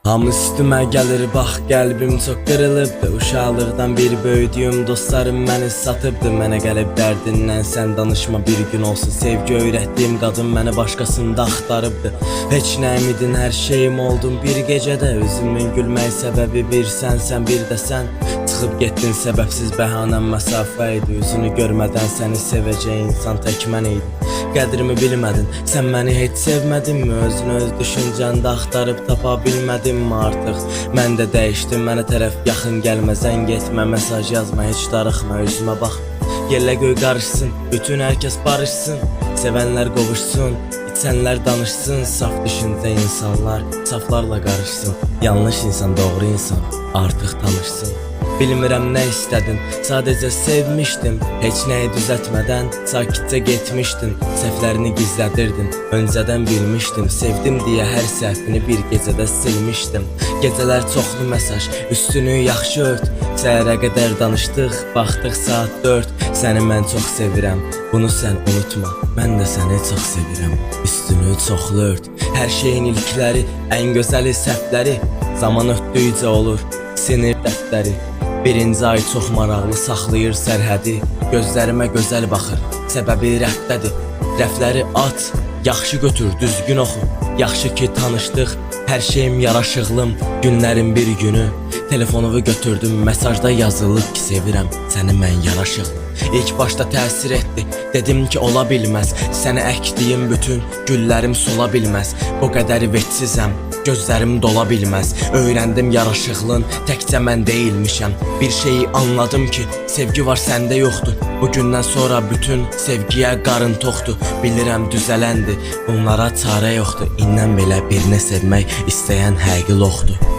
Hamı üstümə gəlir, bax qəlbim çox qırılıbdı. Uşaqlıqdan bir böyüdüyüm dostlarım məni satıbdı. Mənə gəlib dərdindən sən danışma, bir gün olsun sevgi öyrətdiyim qadın məni başqasında axtarıbdı. Heç nəyim idin, hər şeyim oldun bir gecədə. Özümün gülmək səbəbi bir sənsən, bir də sən çıxıb getdin, səbəbsiz bəhanəm məsafə idi. Üzünü görmədən səni sevəcək insan tək mən idim. Qədrimi bilmədin, sən məni heç sevmədinmi? Özünü öz düşüncəndə axtarıb tapa bilmədinmi artıq? Mən də dəyişdim, mənə tərəf yaxın gəlmə, zəng etmə, mesaj yazma, heç darıxma, üzümə bax. Yerlə göy qarışsın, bütün hər kəs barışsın, sevənlər qovuşsun, içənlər danışsın. Saf düşüncə insanlar saflarla qarışsın, yanlış insan doğru insan artıq tanışsın. Bilmirəm nə istədin, sadəcə sevmişdim. Heç nəyi düzəltmədən sakitcə getmişdin. Səhvlərini gizlədirdin, öncədən bilmişdim. Sevdim deyə hər səhvini bir gecədə silmişdim. Gecələr çoxlu mesaj, üstünü yaxşı ört. Səhərə qədər danışdıq, baxdıq saat 4. Səni mən çox sevirəm, bunu sən unutma. Mən də səni çox sevirəm, üstünü çoxlu ört. Hər şeyin ilkləri, ən gözəli səhvləri zaman ötdükcə olur, sinir dərdləri. Birinci ay çox maraqlı saxlayır sərhədi. Gözlərimə gözəl baxır, səbəbi rəfdədir. Rəfləri at, yaxşı götür, düzgün oxu. Yaxşı ki tanışdıq, hər şeyim yaraşıqlım. Günlərin bir günü telefonumu götürdüm, mesajda yazılıb ki sevirəm səni mən yaraşıqlım. İlk başda təsir etdi, dedim ki ola bilməz. Səni əkdiyim bütün güllərim sola bilməz. Bu qədər vetsizəm, gözlərim dola bilməz. Öyrəndim yaraşıqlın təkcə mən deyilmişəm. Bir şeyi anladım ki sevgi var səndə yoxdur. Bugündən sonra bütün sevgiyə qarın toxdur. Bilirəm düzələndir, bunlara çarə yoxdur. İndən belə birini sevmək istəyən həqiqi loxdur.